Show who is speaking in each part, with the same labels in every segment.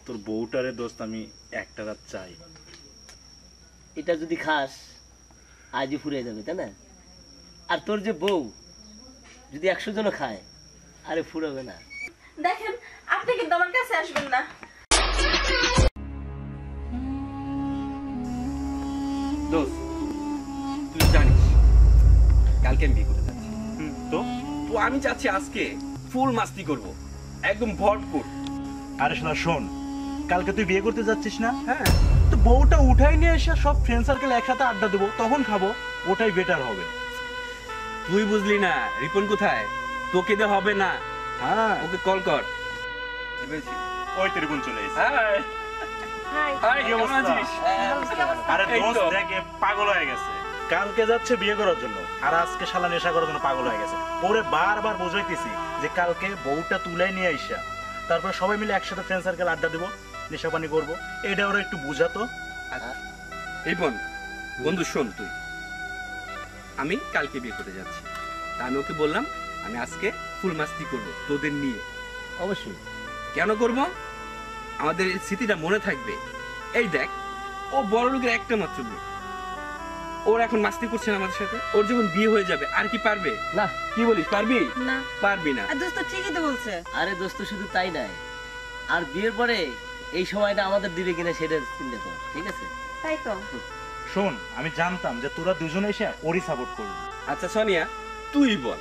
Speaker 1: তোর বউটারে দোস্ত আমি একটা রাত চাই।
Speaker 2: এটা যদি খাস আজই ফুরিয়ে যাবে, তাই না? আর তোর যে বউ যদি 100 জন খায়, আরে ফুরাবে না।
Speaker 3: দেখেন আপনি কিন্তু আমার কাছে আসবেন না।
Speaker 4: দোস্ত তুই জানিস কালকে আমি বিয়ে করতে যাচ্ছি।
Speaker 1: তো
Speaker 4: তো আমি চাচ্ছি আজকে ফুল মাস্তি করব, একদম ভরপুর।
Speaker 1: আরে শালা শোন, কালকে তুই বিয়ে করতে যাচ্ছিস না?
Speaker 4: হ্যাঁ,
Speaker 1: তো বউটা উঠাই নিয়ে এসে সব ফ্রেন্ড সার্কেল একসাথে আড্ডা দেবো, তখন খাবো, ওটাই বেটার হবে।
Speaker 4: তুই বুঝলি না রিপন কোথায়? তোকে দে হবে না।
Speaker 1: হ্যাঁ,
Speaker 4: ওকে কল কর।
Speaker 1: ওই ত্রিগুণ চলে এসেছে।
Speaker 4: হাই
Speaker 3: হাই
Speaker 4: হাই,
Speaker 1: কি
Speaker 4: কেমন
Speaker 1: অবস্থা?
Speaker 4: আছিস?
Speaker 1: আরে
Speaker 4: এই
Speaker 1: দোস্ত
Speaker 4: তো।
Speaker 1: দেখ, এ পাগল হয়ে গেছে। কালকে যাচ্ছে বিয়ে করার জন্য, আর আজকে শালা নেশা করার জন্য পাগল হয়ে গেছে। ওরে বারবার বোঝাইতেছি যে কালকে বউটা তুলাই নিয়ে আইসা তারপর সবাই মিলে একসাথে ফ্রেন্ড সার্কেল আড্ডা দেবো, নেশা পানি করবো। এটা ওরা একটু বুঝাতো।
Speaker 4: রিপন বন্ধু শোন, তুই আমি কালকে বিয়ে করতে যাচ্ছি, তা আমি ওকে বললাম আমি আজকে ফুল মাস্তি করব তোদের নিয়ে।
Speaker 2: অবশ্যই।
Speaker 4: কেন করব? আমাদের এই স্মৃতিটা মনে থাকবে। এই দেখ, ও বড় লোকের একটা মাত্র মেয়ে, ওর এখন মাস্তি করছে না আমাদের সাথে। ওর যখন বিয়ে হয়ে যাবে আর কি পারবে?
Speaker 2: না,
Speaker 4: কি বলিস, পারবি?
Speaker 3: না
Speaker 4: পারবি না।
Speaker 3: আর দোস্ত ঠিকই তো বলছে।
Speaker 2: আরে দোস্ত শুধু তাই নাই, আর বিয়ের পরে এই সময়টা আমাদের দিবে কিনা সেটা চিন্তা কর, ঠিক আছে?
Speaker 3: তাই তো।
Speaker 1: শোন, আমি জানতাম যে তোরা দুজনে এসে ওরই সাপোর্ট করবি।
Speaker 4: আচ্ছা সোনিয়া, তুই বল,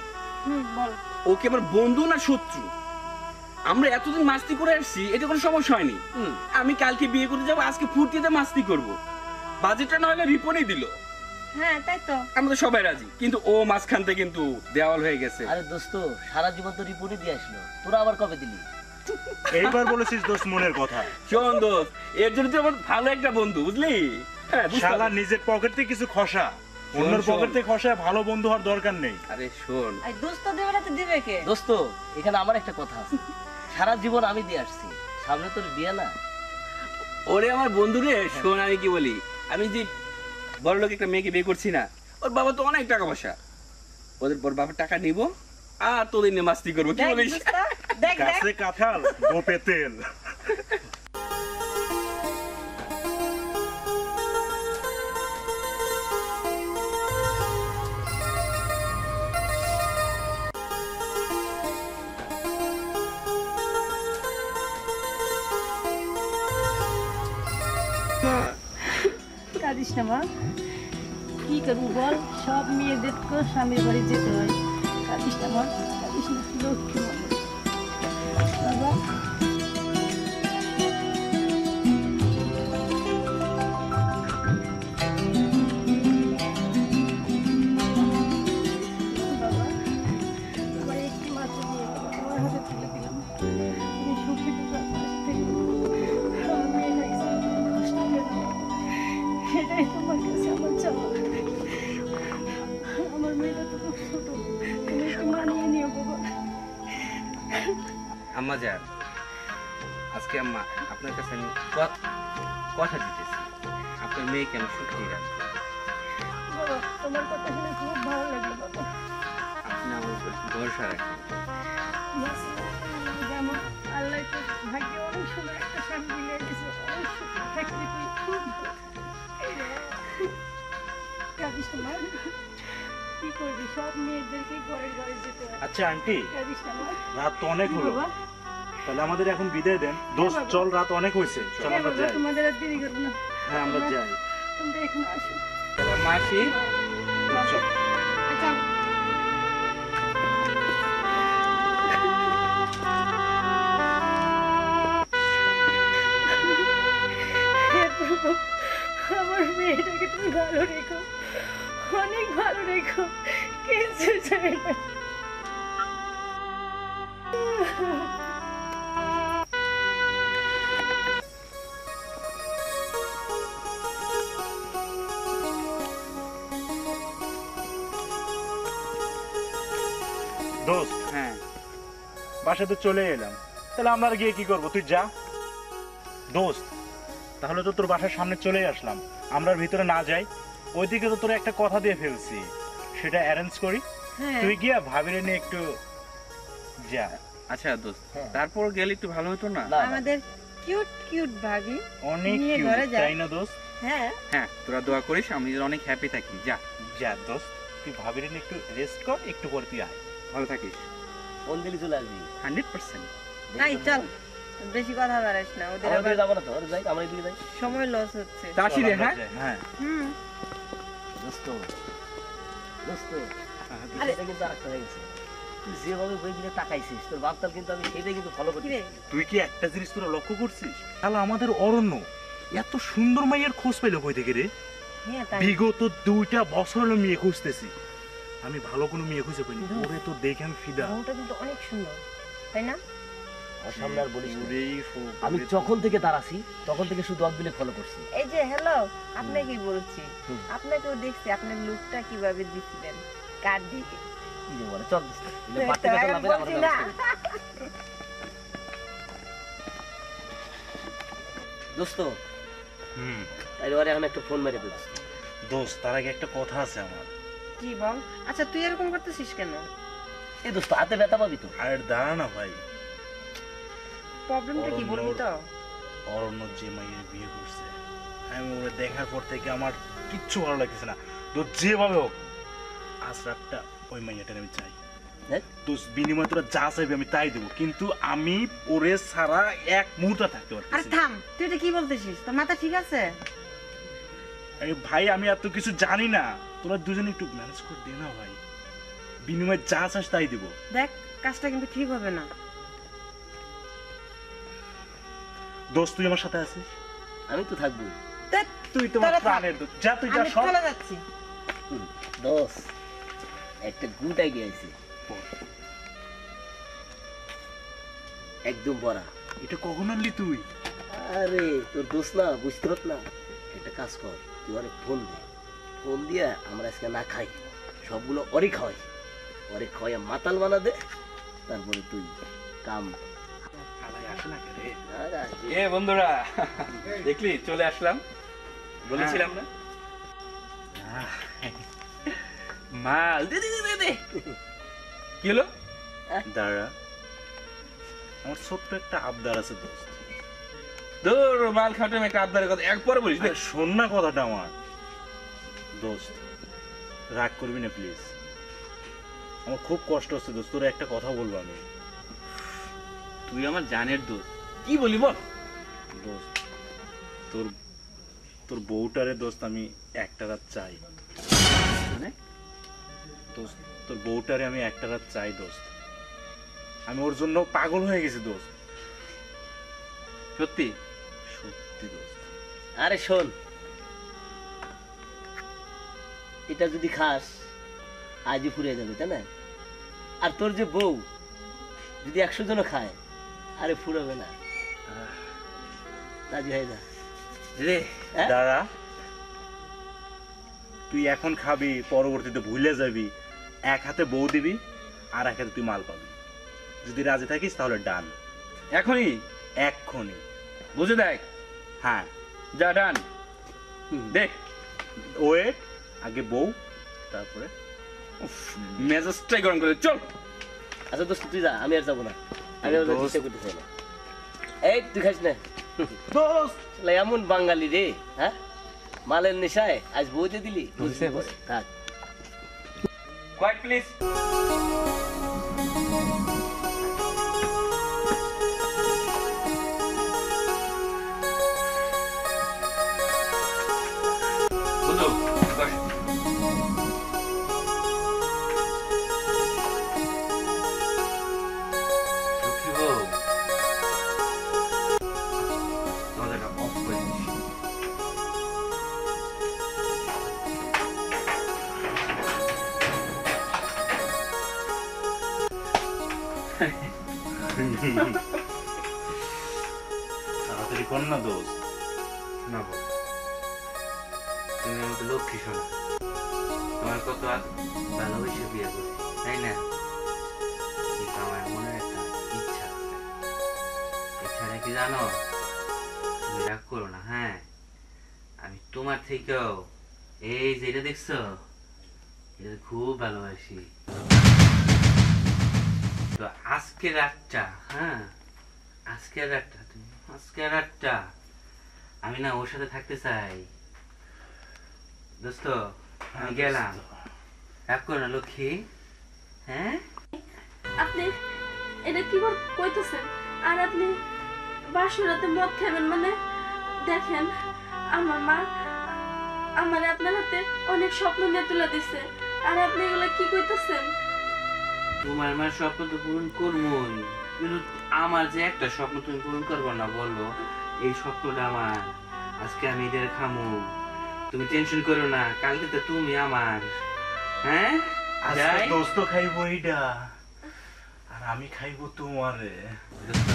Speaker 3: বল।
Speaker 4: ওকে আবার বন্ধু না শত্রু? আমরা এতদিন মাস্তি করে আসছি, এটা কোনো সমস্যা হয়নি। আমি কালকে বিয়ে করতে যাবো, আজকে ফুর্তিতে মাস্তি করব। বাজেটটা না হলে রিপনই দিল,
Speaker 3: হ্যাঁ তাই তো।
Speaker 4: আমরা তো সবাই রাজি, কিন্তু ও মাঝখানতে কিন্তু দেওয়াল হয়ে গেছে।
Speaker 2: আরে দোস্ত, সারা জীবন তো রিপোর্টই দিয়ে আসলো, তোরা আবার কবে দিলি?
Speaker 1: এইবার বলেছিস দোস্ত মনের কথা।
Speaker 4: শোন দোস্ত, এর জন্য তুই আমার ভালো একটা বন্ধু, বুঝলি? হ্যাঁ, বুঝতে
Speaker 1: শালা
Speaker 4: পারলি?
Speaker 1: নিজের পকেট থেকে কিছু খসা, অন্যের
Speaker 4: শোন।
Speaker 1: পকেট থেকে খসা, ভালো বন্ধু হওয়ার দরকার নেই।
Speaker 4: আরে শোন,
Speaker 3: আর দোস্ত দেবে না তো দিবে কে?
Speaker 2: দোস্ত, এখানে আমার একটা কথা আছে, সারা জীবন আমি দিয়ে আসছি, সামনে তোর বিয়ে না।
Speaker 4: ওরে আমার বন্ধু রে, শোন আমি কি বলি, আমি যে বড় লোক একটা মেয়েকে বিয়ে করছি না, ওর বাবা তো অনেক টাকা পয়সা, ওদের বড় বাবার টাকা নিব আর তোদের নিয়ে মাস্তি করবো, কি
Speaker 3: দেখ
Speaker 4: বলিস?
Speaker 3: দোস্ত, দেখ দেখ।
Speaker 1: গাছে কাঁঠাল, গোপে তেল।
Speaker 3: কাঁদিস না মা, কি করবো বল, সব মেয়েদের তো স্বামীর বাড়ি যেতে হয়। কাঁদিস না মা, কাঁদিস না, লক্ষ্মী মা। বাবা বাবা, আমার একটি মাত্র মেয়ে বাবা, তোমার হাতে তুলে দিলাম। তুমি সুখী তোমার পাশে থেকো। আমার মেয়ের accident কষ্ট পেল, সেটাই তোমার কাছে আমার চাওয়া। আমার মেয়েটা তো খুব ছোট, তুমি একটু মানিয়ে নিও বাবা।
Speaker 4: আম্মা যান, আজকে আম্মা আপনার কাছে আমি কথা দিতেছি, আপনার মেয়েকে আমি সুখী রাখবো।
Speaker 3: বাবা তোমার কথা শুনে খুব ভালো লাগলো বাবা।
Speaker 4: আপনি আমার উপর ভরসা রাখেন।
Speaker 3: যেমন আল্লাহ তো ভাগ্যে অনেক সুন্দর একটা স্বামী মিলিয়ে দিয়েছে, অনেক সুখী থাকলে তুই খুব ভালো। কাঁদিস না মা, কি করবি, সব মেয়েদেরকে ঘরে ঘরে যেতে হয়।
Speaker 1: আচ্ছা আন্টি,
Speaker 3: কাঁদিস না মা।
Speaker 1: রাত তো অনেক হলো,
Speaker 3: বাবা,
Speaker 1: তাহলে আমাদের এখন বিদায় দেন। দোস্ত
Speaker 3: বাবা।
Speaker 1: চল, রাত অনেক হয়েছে, চল
Speaker 3: হ্যাঁ
Speaker 1: আমরা
Speaker 3: বাবা,
Speaker 1: যাই।
Speaker 3: তোমাদের আর দেরি করবো না।
Speaker 1: হ্যাঁ আমরা যাই।
Speaker 3: তোমরা এখন আসো।
Speaker 4: মাসি,
Speaker 1: চল।
Speaker 3: আচ্ছা হে প্রভু, আমার মেয়েটাকে তুমি ভালো রেখো, অনেক ভালো রেখো, কিছু চাই না।
Speaker 1: দোস্ত
Speaker 4: হ্যাঁ
Speaker 1: বাসায় তো চলে এলাম, তাহলে আমরা আর গিয়ে কি করবো? তুই যা। দোস্ত তাহলে তো তোর বাসার সামনে চলে আসলাম, আমরা আর ভিতরে না যাই? ওইদিকে তো তোর একটা কথা দিয়ে ফেলছি, সেটা অ্যারেঞ্জ করি।
Speaker 3: হ্যাঁ
Speaker 1: তুই গিয়া ভাবিরে নিয়ে একটু যা।
Speaker 4: আচ্ছা দোস্ত,
Speaker 2: হ্যাঁ।
Speaker 4: তারপর গেলে একটু ভালো হতো না?
Speaker 2: না, না,
Speaker 3: আমাদের কিউট কিউট ভাবি।
Speaker 1: অনেক
Speaker 3: নিয়ে
Speaker 1: cute,
Speaker 3: ঘরে যা।
Speaker 1: তাই না দোস্ত?
Speaker 3: হ্যাঁ
Speaker 4: হ্যাঁ তোরা দোয়া করিস আমি যেন অনেক হ্যাপি থাকি। যা
Speaker 1: যা দোস্ত, তুই ভাবির নিয়ে একটু রেস্ট কর, একটু পরে তুই আয়।
Speaker 4: ভালো থাকিস।
Speaker 2: ফোন দিলি চলে আসবি।
Speaker 4: 100%।
Speaker 3: তাই চল, বেশি কথা বাড়াইস না, ওদের
Speaker 2: আমরা
Speaker 3: আবার
Speaker 2: দিকে যাবো না তো, ওরা যাই, আমরা দিকে যাই।
Speaker 3: সময় লস হচ্ছে।
Speaker 4: তা আসি রে, হ্যাঁ
Speaker 1: হ্যাঁ
Speaker 3: হুম।
Speaker 2: দোস্ত, দোস্ত,
Speaker 3: আরে-
Speaker 2: বিষয়টা কিন্তু আরেকটা হয়ে গেছে। তুই যেভাবে বইগুলো তাকাইছিস, তোর বাপতাল কিন্তু আমি সেটাই কিন্তু ফলো
Speaker 3: কি
Speaker 2: করছি।
Speaker 3: রে?
Speaker 1: তুই কি একটা জিনিস তোরা লক্ষ্য করছিস? তাহলে আমাদের অরণ্য এত সুন্দর মাইয়ের খোঁজ পেলো কই থেকে রে?
Speaker 3: হ্যাঁ তাই।
Speaker 1: বিগত 2টা বছর হলো মেয়ে খুঁজতেছি, আমি ভালো কোনো মেয়ে খুঁজে পাইনি।
Speaker 3: হুম।
Speaker 1: ওরে তো দেখে আমি ফিদা।
Speaker 3: বউটা কিন্তু অনেক সুন্দর, তাই না?
Speaker 2: আর সামনে আর বলিস না।
Speaker 1: ওরেই ফুল।
Speaker 2: আমি যখন থেকে দাঁড়াছি তখন থেকে শুধু অকবিলে ফলো করছি।
Speaker 3: এই যে হ্যালো, আপনাকেই বলছি।
Speaker 2: হুম।
Speaker 3: আপনাকেও দেখছি, আপনার লুকটা কিভাবে দিছিলেন, কার দিকে।
Speaker 2: কি যে বলে, চল দোস্ত, এগুলো
Speaker 3: তো
Speaker 2: বাড়তি কথা
Speaker 3: আমি
Speaker 2: না বলে
Speaker 3: বলছি
Speaker 2: আমাদের
Speaker 3: না।
Speaker 2: ব্যবস্থা করি। দোস্ত,
Speaker 1: হুম
Speaker 2: তাই ওরে এখন একটা ফোন মেরে দে দোস্ত।
Speaker 1: দোস্ত, তার আগে একটা কথা আছে আমার।
Speaker 3: কি বল? আচ্ছা তুই এরকম করতেছিস কেন?
Speaker 2: এই দোস্ত, হাতে ব্যথা পাবি তো।
Speaker 1: আর দাঁড়া না ভাই,
Speaker 3: প্রবলেমটা কি বলবি তো?
Speaker 1: অরণ্য যে মাইয়ের বিয়ে করছে, আমি ওরে দেখার পর থেকে আমার কিচ্ছু ভালো লাগতেছে না। তো যেভাবে হোক আজ রাতটা ওই মাইয়াটার আমি চাই।
Speaker 2: হ্যাঁ?
Speaker 1: তো বিনিময়ে তোরা যা চাইবি আমি তাই দেবো, কিন্তু আমি ওরে ছাড়া এক মুহূর্ত থাকতে
Speaker 3: আরে
Speaker 1: পারতেছি না।
Speaker 3: থাম, তুই এটা কি বলতেছিস? তোর মাথা ঠিক আছে?
Speaker 1: আরে ভাই, আমি এত কিছু জানি না, তোরা দুজনে একটু ম্যানেজ করে দে না ভাই। বিনিময়ে যা চাস তাই দিব।
Speaker 3: দেখ, কাজটা কিন্তু ঠিক হবে না।
Speaker 1: দোস্ত, তুই আমার সাথে আছিস?
Speaker 2: আমি তো থাকবোই।
Speaker 3: দেখ,
Speaker 1: তুই তোমার
Speaker 3: তোরা থাক।
Speaker 1: প্রাণের দোস্ত, যা তুই যা
Speaker 3: আমি
Speaker 1: সব।
Speaker 3: চলে যাচ্ছি।
Speaker 2: দোস্ত, একটা গুড আইডিয়া আছে, একদম বড়া।
Speaker 1: এটা কখন আনলি তুই?
Speaker 2: আরে তোর দোস্ত না, বুঝতে পারত না। একটা কাজ কর, তুই অনেক ফোন দে, ফোন দিয়া আমরা আজকে না খাই, সবগুলো অরে খাওয়াই, অরে খাওয়াই মাতাল বানা দে, তারপরে তুই কাম।
Speaker 1: আলাই আসে না কে রে?
Speaker 2: আরে আসবে।
Speaker 4: এ বন্ধুরা, দেখলি চলে আসলাম, বলেছিলাম না। মাল দে দে দে দে। কি হলো?
Speaker 1: দাঁড়া, আমার ছোট্ট একটা আবদার আছে দোস্ত।
Speaker 4: দূর, মাল খাওয়াটা আমি একটা আবদারের কথা একবার বলিস না।
Speaker 1: আরে শোন না কথাটা আমার। দোস্ত, রাগ করবি না প্লিজ, আমার খুব কষ্ট হচ্ছে দোস্ত। তোর একটা কথা বলবো আমি।
Speaker 4: তুই আমার জানের দোস্ত, কি বলি বল।
Speaker 1: দোস্ত, তোর তোর বউটারে দোস্ত আমি একটা রাত চাই।
Speaker 4: মানে?
Speaker 1: দোস্ত, তোর বউটারে আমি একটা রাত চাই দোস্ত। আমি ওর জন্য পাগল হয়ে গেছি দোস্ত।
Speaker 4: সত্যি?
Speaker 1: সত্যি দোস্ত।
Speaker 2: আরে শোন, এটা যদি খাস আজই ফুরিয়ে যাবে, তাই না? আর তোর যে বউ যদি 100 জন খায়, আরে ফুরাবে না। রাজি হয়ে যা
Speaker 4: রে
Speaker 2: হ্যাঁ?
Speaker 1: দাঁড়া, তুই এখন খাবি, পরবর্তীতে ভুলে যাবি। এক হাতে বউ দিবি আর এক হাতে তুই মাল পাবি। যদি রাজি থাকিস তাহলে ডান,
Speaker 4: এখনই
Speaker 1: এক্ষুনি।
Speaker 4: বুঝে দেখ।
Speaker 1: হ্যাঁ,
Speaker 4: যা ডান
Speaker 2: হুম।
Speaker 4: দেখ।
Speaker 1: ওয়েট, আগে বউ তারপরে।
Speaker 4: মেজাজটাই গরম করে চল।
Speaker 2: আচ্ছা দোস্ত, তুই যা, আমি আর যাবো না, আমি আর
Speaker 1: দোস্ত।
Speaker 2: চেষ্টা করতে চাই না। এই তুই খাস না।
Speaker 1: দোস্ত,
Speaker 2: শালা এমন বাঙালি রে, হ্যাঁ, মালের নেশায় আজ বউতে দিলি।
Speaker 4: বুঝতে
Speaker 2: বুঝতে থাক।
Speaker 4: Quite please. বন্ধু বস। লক্ষ্মী বউ, দরজাটা অফ করে দিস।
Speaker 1: তাড়াতাড়ি কর না দোস্ত।
Speaker 4: না বউ, তুমি আমাকে লক্ষ্মী শোনা, তোমার কত ভালোবেসে বিয়ে করছি, তাই না? কিন্তু আমার মনে একটা ইচ্ছা আছে। ইচ্ছাটা কি জানো? তুমি রাগ করো না, হ্যাঁ? আমি তোমার থেকেও এই যেটা দেখছো, এটা খুব ভালোবাসি। তো আজকের রাতটা, হ্যাঁ, আজকের রাতটা তুমি আজকে রাতটা আমি না ওর সাথে থাকতে চাই। দোস্ত আমি গেলাম, রাগ করো না লক্ষ্মী। হ্যাঁ
Speaker 3: আপনি এটা কি কইতেছেন? আর আপনি বাসরাতে মদ খাবেন মানে? দেখেন আমার মা আমার আপনার হাতে অনেক স্বপ্ন নিয়ে তুলে দিছে, আর আপনি এগুলা কি কইতেছেন?
Speaker 4: তোমার মার স্বপ্ন তো পূরণ করবোই, কিন্তু আমার যে একটা স্বপ্ন তুমি পূরণ করবো না বলো? এই স্বপ্নটা আমার। আজকে আমি এদের খামু, তুমি টেনশন করো না, কালকে তো তুমি আমার। হ্যাঁ
Speaker 1: আজকে
Speaker 4: যাই?
Speaker 1: দোস্ত খাইবো এইটা, আর আমি খাইবো তোমারে।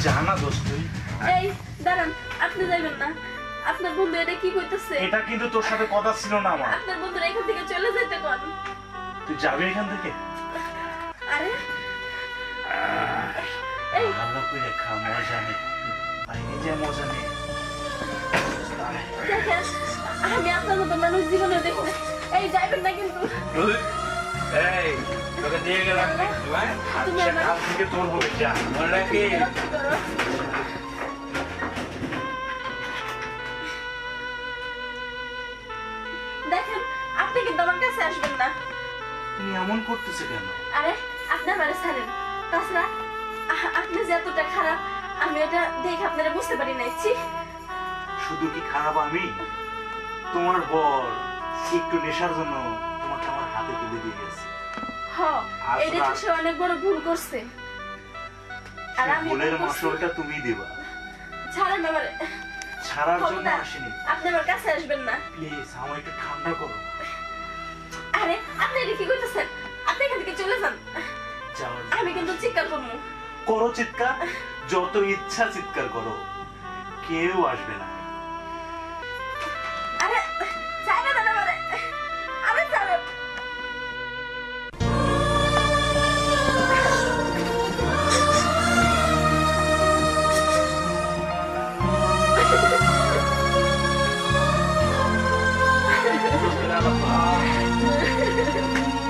Speaker 1: জানা দোস্ত তুই,
Speaker 3: এই দাঁড়ান, আপনি যাবেন না। আপনার বন্ধু এটা কি কইতেছে?
Speaker 1: এটা কিন্তু তোর সাথে কথা ছিল না আমার।
Speaker 3: আপনার বন্ধুরা এখান থেকে চলে যেতে কোন?
Speaker 1: তুই যাবি এখান থেকে?
Speaker 3: আরে এই
Speaker 1: ভালো করে খা, মজা নে, বাইরে যা মজা নে।
Speaker 3: দেখেন আমি আপনার মতো মানুষ জীবনে দেখি না। এই যাইবেন না কিন্তু।
Speaker 4: এই তোকে দিয়ে গেলাম
Speaker 3: তুমি
Speaker 1: আচ্ছা,
Speaker 3: আমার
Speaker 1: কাল থেকে তোর হবে, যা।
Speaker 4: মনে রাখি।
Speaker 3: বিরক্ত করো। দেখেন আপনি কিন্তু আমার কাছে আসবেন না।
Speaker 1: তুমি এমন করতেছে কেন?
Speaker 3: আরে আপনি আমারে ছাড়েন। তাছাড়া আপনি যে এতটা খারাপ আমি এটা দেখে আপনারা বুঝতে পারি নাই। ছি,
Speaker 1: শুধু কি খারাপ আমি? তোমার বর একটু নেশার জন্য তোমাকে আমার হাতে তুলে দিয়ে গেছে।
Speaker 3: হ এটা তো সে অনেক বড় ভুল করছে। আর
Speaker 1: সেই
Speaker 3: আমি
Speaker 1: ভুলের
Speaker 3: ভুল করছি।
Speaker 1: মাসুলটা তুমি দিবা।
Speaker 3: ছাড়েন আমারে।
Speaker 1: ছাড়ার জন্য
Speaker 3: খবরদার,
Speaker 1: আসিনি।
Speaker 3: আপনি আমার কাছে আসবেন না।
Speaker 1: প্লিজ আমার একটু ঠান্ডা করো।
Speaker 3: আরে আপনি এটা কি করতেছেন? আপনি এখান থেকে চলে যান।
Speaker 1: যাও,
Speaker 3: আমি কিন্তু চিৎকার করবো।
Speaker 1: করো চিৎকার, যত ইচ্ছা চিৎকার করো, কেউ আসবে না।
Speaker 3: আরে ছাড়েন না আমারে। আরে ছাড়েন।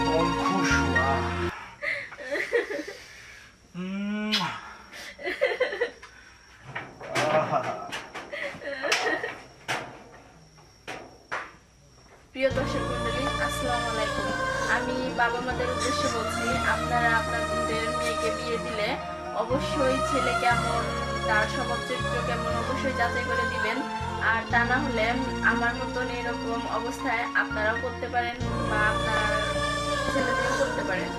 Speaker 1: মন খুশ হওয়া।
Speaker 3: প্রিয় দর্শক মন্ডলী, আসসালামু আলাইকুম। আমি বাবা মাদের উদ্দেশ্যে বলছি, আপনারা আপনার বোনদের মেয়েকে বিয়ে দিলে অবশ্যই ছেলে কেমন, তার স্বভাব চরিত্র কেমন অবশ্যই যাচাই করে দিবেন। আর তা না হলে আমার মতন এরকম অবস্থায় আপনারাও করতে পারেন বা আপনার ছেলেমেয়েও করতে পারেন।